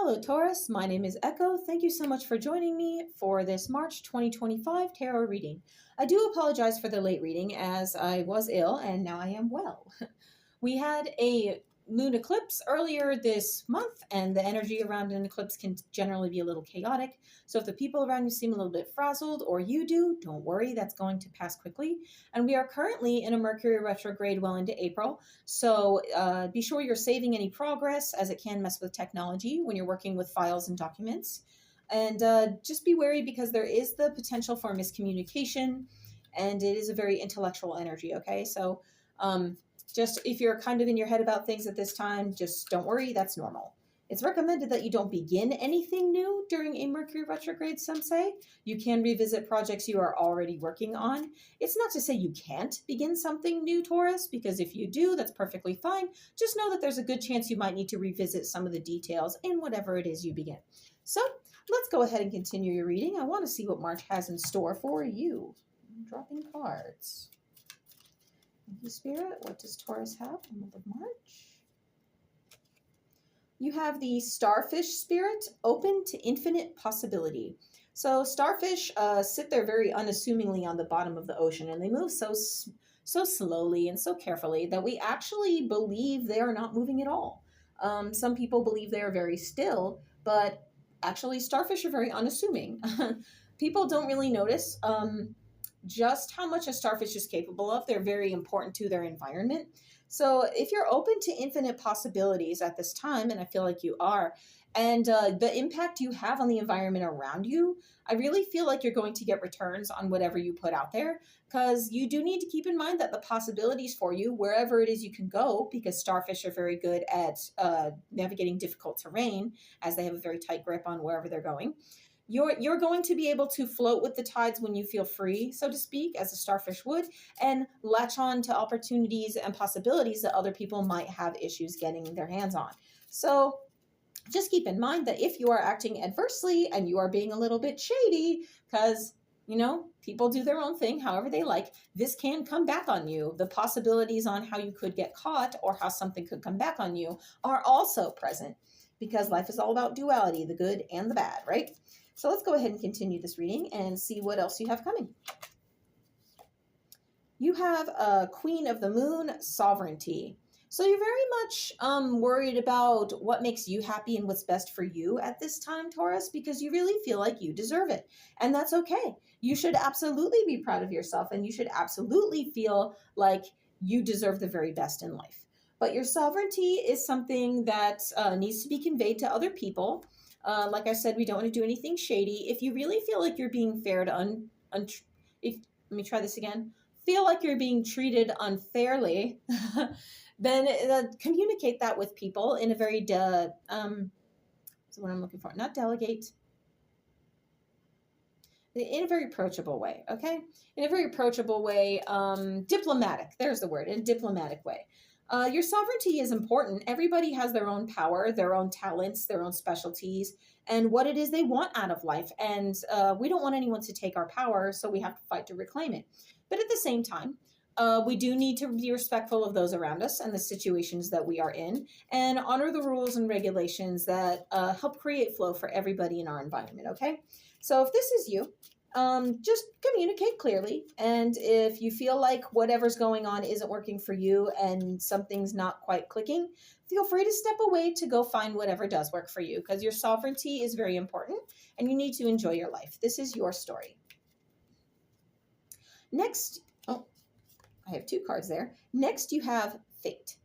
Hello, Taurus. My name is Echo. Thank you so much for joining me for this March 2025 tarot reading. I do apologize for the late reading as I was ill and now I am well. We had a moon eclipse earlier this month, and the energy around an eclipse can generally be a little chaotic. So if the people around you seem a little bit frazzled, or you do, don't worry, that's going to pass quickly. And we are currently in a Mercury retrograde well into April. So be sure you're saving any progress, as it can mess with technology when you're working with files and documents. And just be wary because there is the potential for miscommunication, and it is a very intellectual energy, okay? So just if you're kind of in your head about things at this time, just don't worry, that's normal. It's recommended that you don't begin anything new during a Mercury retrograde, some say. You can revisit projects you are already working on. It's not to say you can't begin something new, Taurus, because if you do, that's perfectly fine. Just know that there's a good chance you might need to revisit some of the details in whatever it is you begin. So let's go ahead and continue your reading. I want to see what March has in store for you. I'm dropping cards. Thank you, Spirit. What does Taurus have in the month of March? You have the Starfish Spirit, open to infinite possibility. So starfish sit there very unassumingly on the bottom of the ocean, and they move so slowly and so carefully that we actually believe they are not moving at all. Some people believe they are very still, but actually starfish are very unassuming. People don't really notice just how much a starfish is capable of. They're very important to their environment. So if you're open to infinite possibilities at this time, and I feel like you are, and the impact you have on the environment around you, I really feel like you're going to get returns on whatever you put out there, because you do need to keep in mind that the possibilities for you, wherever it is you can go, because starfish are very good at navigating difficult terrain, as they have a very tight grip on wherever they're going. You're going to be able to float with the tides when you feel free, so to speak, as a starfish would, and latch on to opportunities and possibilities that other people might have issues getting their hands on. So just keep in mind that if you are acting adversely and you are being a little bit shady, because, you know, people do their own thing however they like, this can come back on you. The possibilities on how you could get caught or how something could come back on you are also present, because life is all about duality, the good and the bad, right? So let's go ahead and continue this reading and see what else you have coming. You have a Queen of the Moon, sovereignty. So you're very much worried about what makes you happy and what's best for you at this time, Taurus, because you really feel like you deserve it. And that's okay. You should absolutely be proud of yourself, and you should absolutely feel like you deserve the very best in life. But your sovereignty is something that needs to be conveyed to other people. Like I said, we don't want to do anything shady. If you really feel like you're being fair to let me try this again. Feel like you're being treated unfairly, then communicate that with people in a very so what I'm looking for, not delegate, in a very approachable way, okay? In a very approachable way, diplomatic. There's the word, in a diplomatic way. Your sovereignty is important. Everybody has their own power, their own talents, their own specialties, and what it is they want out of life. And we don't want anyone to take our power, so we have to fight to reclaim it. But at the same time, we do need to be respectful of those around us and the situations that we are in, and honor the rules and regulations that help create flow for everybody in our environment, okay? So if this is you, just communicate clearly. And if you feel like whatever's going on isn't working for you and something's not quite clicking, feel free to step away to go find whatever does work for you, because your sovereignty is very important and you need to enjoy your life. This is your story. Next, oh, I have two cards there. Next, you have fate.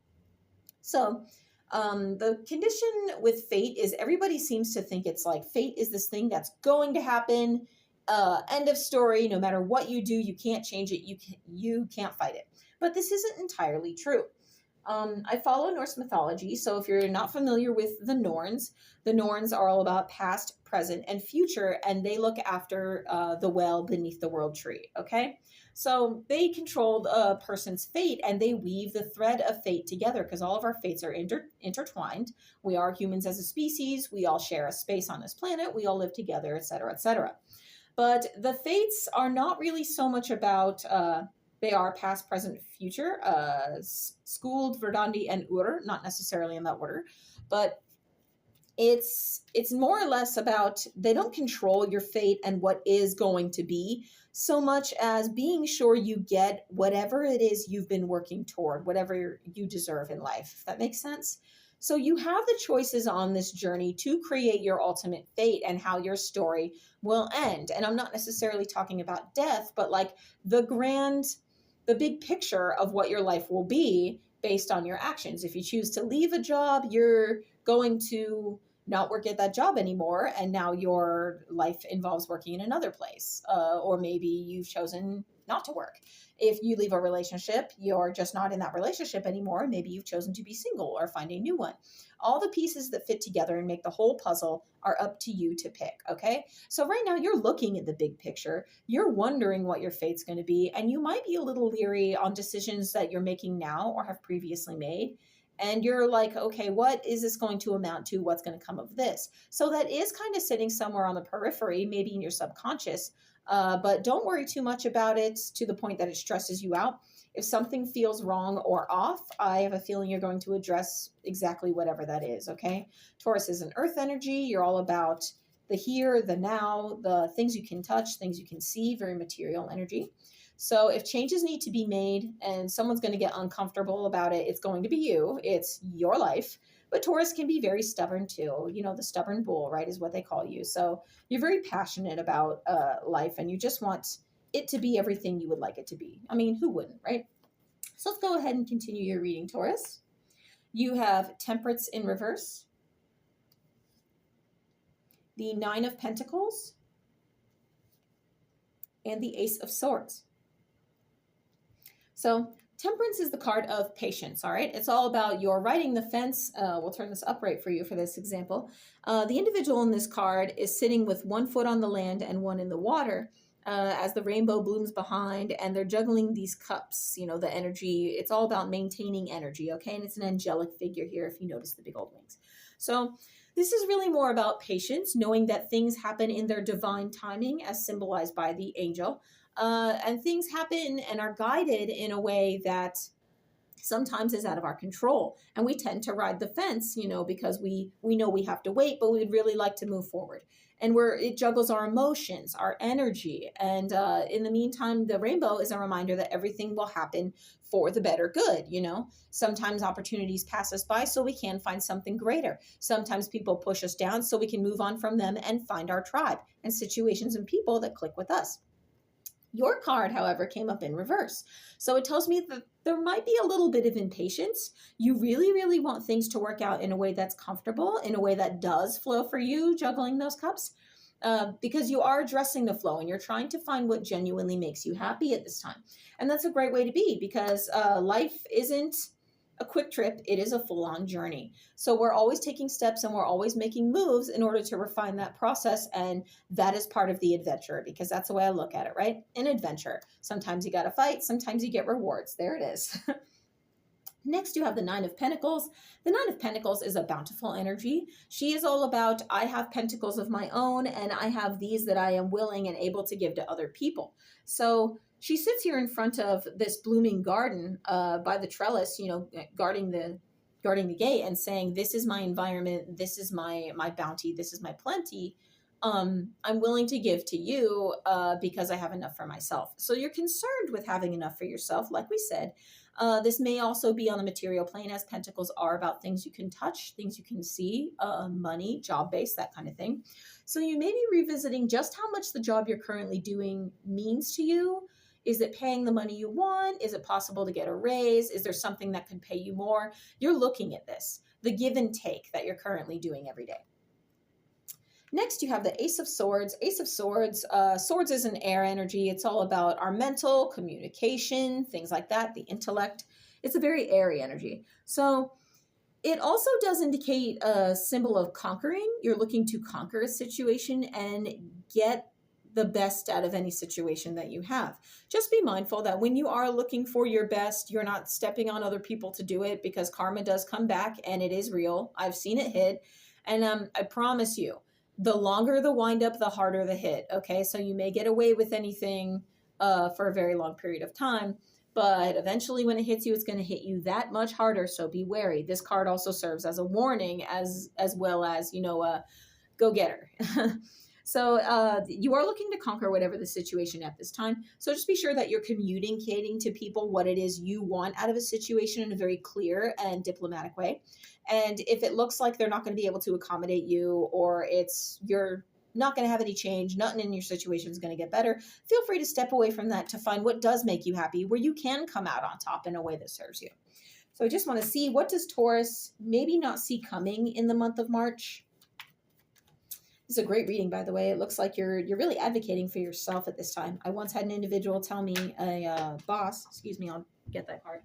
So the condition with fate is everybody seems to think it's like fate is this thing that's going to happen. End of story. No matter what you do, you can't change it. You can't fight it. But this isn't entirely true. I follow Norse mythology, so if you're not familiar with the Norns are all about past, present, and future, and they look after the well beneath the world tree, okay? So they control a person's fate, and they weave the thread of fate together, because all of our fates are intertwined. We are humans as a species. We all share a space on this planet. We all live together, etc., etc. But the fates are not really so much about, they are past, present, future, Skuld, Verdandi, and Ur, not necessarily in that order, but It's more or less about, they don't control your fate and what is going to be, so much as being sure you get whatever it is you've been working toward, whatever you deserve in life, if that makes sense. So you have the choices on this journey to create your ultimate fate and how your story will end. And I'm not necessarily talking about death, but like the grand, the big picture of what your life will be based on your actions. If you choose to leave a job, you're going to not work at that job anymore, and now your life involves working in another place. Or maybe you've chosen not to work. If you leave a relationship, you're just not in that relationship anymore. Maybe you've chosen to be single or find a new one. All the pieces that fit together and make the whole puzzle are up to you to pick, okay? So right now you're looking at the big picture. You're wondering what your fate's going to be, and you might be a little leery on decisions that you're making now or have previously made. And you're like, okay, what is this going to amount to? What's going to come of this? So that is kind of sitting somewhere on the periphery, maybe in your subconscious. But don't worry too much about it to the point that it stresses you out. If something feels wrong or off, I have a feeling you're going to address exactly whatever that is, okay? Taurus is an earth energy. You're all about the here, the now, the things you can touch, things you can see, very material energy. So if changes need to be made and someone's going to get uncomfortable about it, it's going to be you. It's your life. But Taurus can be very stubborn too. You know, the stubborn bull, right, is what they call you. So you're very passionate about life, and you just want it to be everything you would like it to be. I mean, who wouldn't, right? So let's go ahead and continue your reading, Taurus. You have Temperance in reverse, the Nine of Pentacles, and the Ace of Swords. So Temperance is the card of patience, all right? It's all about your riding the fence. We'll turn this upright for you for this example. The individual in this card is sitting with one foot on the land and one in the water as the rainbow blooms behind, and they're juggling these cups, you know, the energy. It's all about maintaining energy, okay? And it's an angelic figure here, if you notice the big old wings. So this is really more about patience, knowing that things happen in their divine timing as symbolized by the angel. And things happen and are guided in a way that sometimes is out of our control. And we tend to ride the fence, you know, because we know we have to wait, but we would really like to move forward. And it juggles our emotions, our energy. And in the meantime, the rainbow is a reminder that everything will happen for the better good, you know. Sometimes opportunities pass us by so we can find something greater. Sometimes people push us down so we can move on from them and find our tribe and situations and people that click with us. Your card, however, came up in reverse. So it tells me that there might be a little bit of impatience. You really, really want things to work out in a way that's comfortable, in a way that does flow for you, juggling those cups, because you are addressing the flow and you're trying to find what genuinely makes you happy at this time. And that's a great way to be, because life isn't a quick trip. It is a full-on journey. So we're always taking steps and we're always making moves in order to refine that process. And that is part of the adventure, because that's the way I look at it, right? An adventure. Sometimes you got to fight. Sometimes you get rewards. There it is. Next, you have the Nine of Pentacles. The Nine of Pentacles is a bountiful energy. She is all about, I have pentacles of my own, and I have these that I am willing and able to give to other people. So she sits here in front of this blooming garden by the trellis, you know, guarding the gate and saying, this is my environment, this is my bounty, this is my plenty. I'm willing to give to you because I have enough for myself. So you're concerned with having enough for yourself, like we said. This may also be on the material plane, as pentacles are about things you can touch, things you can see, money, job-based, that kind of thing. So you may be revisiting just how much the job you're currently doing means to you. Is it paying the money you want? Is it possible to get a raise? Is there something that could pay you more? You're looking at this, the give and take that you're currently doing every day. Next, you have the Ace of Swords. Ace of Swords, swords is an air energy. It's all about our mental communication, things like that, the intellect. It's a very airy energy. So it also does indicate a symbol of conquering. You're looking to conquer a situation and get the best out of any situation that you have. Just be mindful that when you are looking for your best, you're not stepping on other people to do it, because karma does come back and it is real. I've seen it hit. And I promise you, the longer the wind up, the harder the hit. Okay. So you may get away with anything for a very long period of time, but eventually when it hits you, it's going to hit you that much harder. So be wary. This card also serves as a warning, as well as, a go-getter. So you are looking to conquer whatever the situation at this time. So just be sure that you're communicating to people what it is you want out of a situation in a very clear and diplomatic way. And if it looks like they're not going to be able to accommodate you, or you're not going to have any change, nothing in your situation is going to get better, feel free to step away from that to find what does make you happy, where you can come out on top in a way that serves you. So I just want to see, what does Taurus maybe not see coming in the month of March? It's a great reading, by the way. It looks like you're really advocating for yourself at this time. I once had an individual tell me, a boss, excuse me, I'll get that card.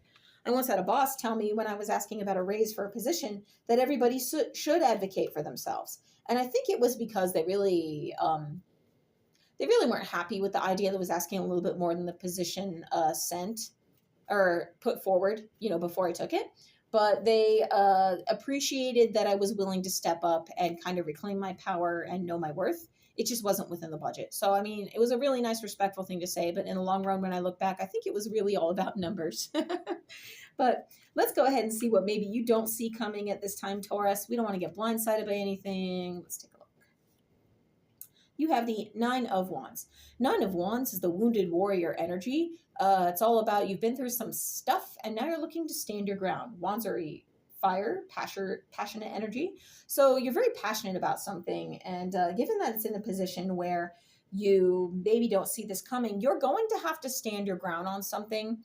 I once had a boss tell me when I was asking about a raise for a position that everybody should advocate for themselves. And I think it was because they really weren't happy with the idea that was asking a little bit more than the position sent or put forward, before I took it. But they appreciated that I was willing to step up and kind of reclaim my power and know my worth. It just wasn't within the budget. So, I mean, it was a really nice, respectful thing to say. But in the long run, when I look back, I think it was really all about numbers. But let's go ahead and see what maybe you don't see coming at this time, Taurus. We don't want to get blindsided by anything. Let's take a look. You have the Nine of Wands. Nine of Wands is the wounded warrior energy. It's all about, you've been through some stuff and now you're looking to stand your ground. Wands are a fire, passionate energy. So you're very passionate about something. And given that it's in a position where you maybe don't see this coming, you're going to have to stand your ground on something.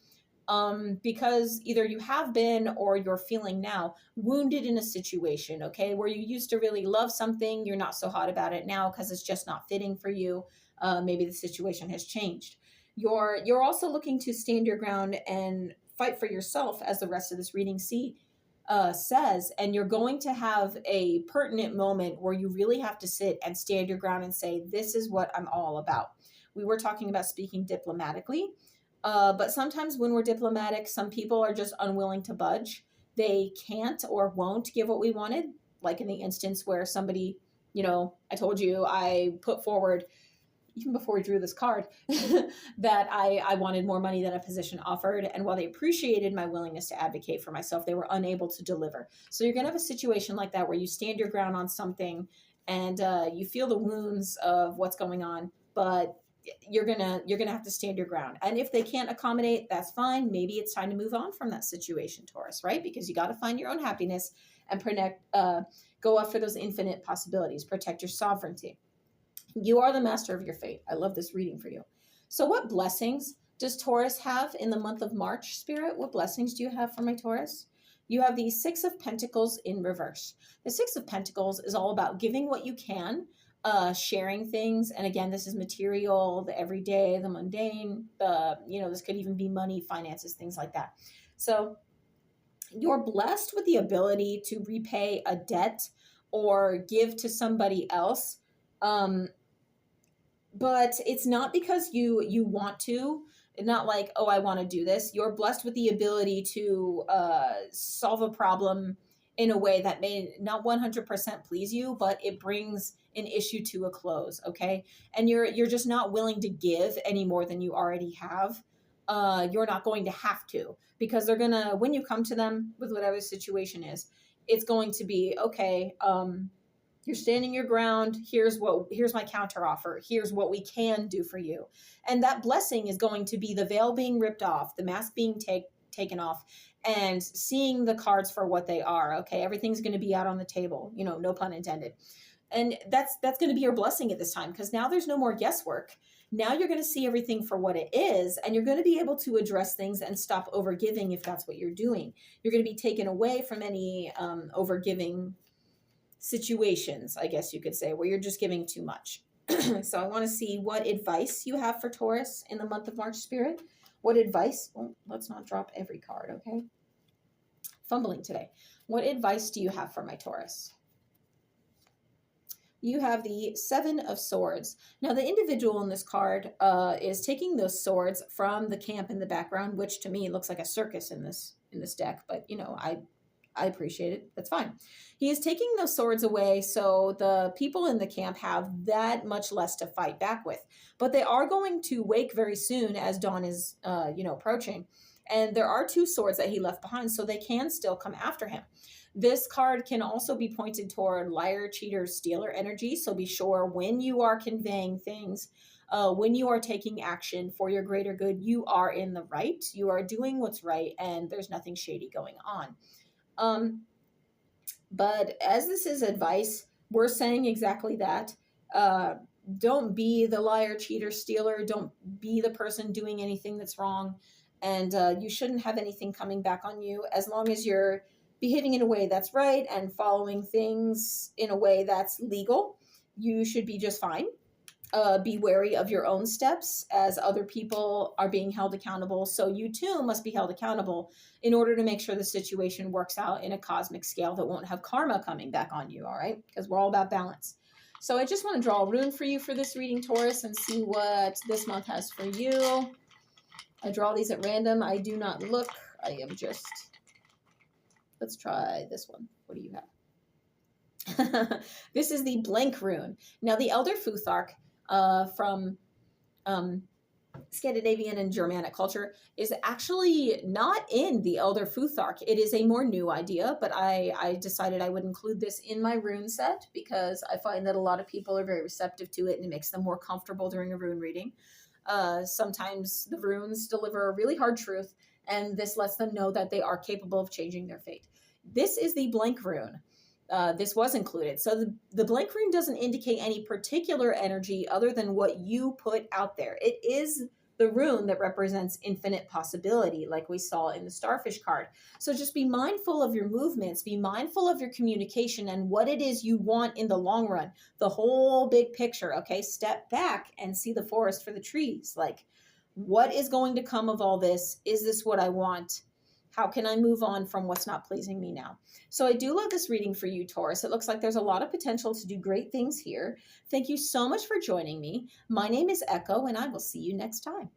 Because either you have been or you're feeling now wounded in a situation, okay, where you used to really love something, you're not so hot about it now because it's just not fitting for you. Maybe the situation has changed. You're also looking to stand your ground and fight for yourself, as the rest of this reading says, and you're going to have a pertinent moment where you really have to sit and stand your ground and say, this is what I'm all about. We were talking about speaking diplomatically. But sometimes when we're diplomatic, some people are just unwilling to budge. They can't or won't give what we wanted. Like in the instance where somebody, I told you, I put forward, even before we drew this card, that I wanted more money than a position offered. And while they appreciated my willingness to advocate for myself, they were unable to deliver. So you're going to have a situation like that where you stand your ground on something and you feel the wounds of what's going on, but you're gonna have to stand your ground. And if they can't accommodate, that's fine. Maybe it's time to move on from that situation, Taurus, right? Because you got to find your own happiness and go after those infinite possibilities. Protect your sovereignty. You are the master of your fate. I love this reading for you. So what blessings does Taurus have in the month of March, Spirit? What blessings do you have for my Taurus? You have the Six of Pentacles in reverse. The Six of Pentacles is all about giving what you can, sharing things. And again, this is material, the everyday, the mundane, this could even be money, finances, things like that. So you're blessed with the ability to repay a debt or give to somebody else. But it's not because you want to. It's not like, oh, I want to do this. You're blessed with the ability to solve a problem in a way that may not 100% please you, but it brings an issue to a close, okay? And you're just not willing to give any more than you already have. You're not going to have to, because they're gonna, when you come to them with whatever the situation is, it's going to be, okay, you're standing your ground. Here's my counter offer. Here's what we can do for you. And that blessing is going to be the veil being ripped off, the mask being taken off, and seeing the cards for what they are. Okay, everything's going to be out on the table, no pun intended. And that's going to be your blessing at this time, because now there's no more guesswork. Now you're going to see everything for what it is, and you're going to be able to address things and stop overgiving if that's what you're doing. You're going to be taken away from any overgiving situations, I guess you could say, where you're just giving too much. So I want to see what advice you have for Taurus in the month of March, Spirit. What advice? Well, let's not drop every card, okay? Fumbling today. What advice do you have for my Taurus? You have the Seven of Swords. Now, the individual in this card is taking those swords from the camp in the background, which to me looks like a circus in this deck, but I appreciate it. That's fine. He is taking those swords away so the people in the camp have that much less to fight back with. But they are going to wake very soon as dawn is, approaching. And there are two swords that he left behind, so they can still come after him. This card can also be pointed toward liar, cheater, stealer energy. So be sure when you are conveying things, when you are taking action for your greater good, you are in the right. You are doing what's right, and there's nothing shady going on. But as this is advice, we're saying exactly that. Don't be the liar, cheater, stealer. Don't be the person doing anything that's wrong. And you shouldn't have anything coming back on you as long as you're behaving in a way that's right and following things in a way that's legal. You should be just fine. Be wary of your own steps as other people are being held accountable. So you too must be held accountable in order to make sure the situation works out in a cosmic scale that won't have karma coming back on you, all right? Because we're all about balance. So I just want to draw a rune for you for this reading, Taurus, and see what this month has for you. I draw these at random. I do not look. I am just... Let's try this one. What do you have? This is the blank rune. Now, the Elder Futhark from Scandinavian and Germanic culture is actually not in the Elder Futhark. It is a more new idea, but I decided I would include this in my rune set because I find that a lot of people are very receptive to it and it makes them more comfortable during a rune reading. Sometimes the runes deliver a really hard truth, and this lets them know that they are capable of changing their fate. This is the blank rune. This was included. So the blank rune doesn't indicate any particular energy other than what you put out there. It is the rune that represents infinite possibility, like we saw in the starfish card. So just be mindful of your movements, be mindful of your communication and what it is you want in the long run, the whole big picture, okay? Step back and see the forest for the trees. Like, what is going to come of all this? Is this what I want? How can I move on from what's not pleasing me now? So I do love this reading for you, Taurus. It looks like there's a lot of potential to do great things here. Thank you so much for joining me. My name is Echo, and I will see you next time.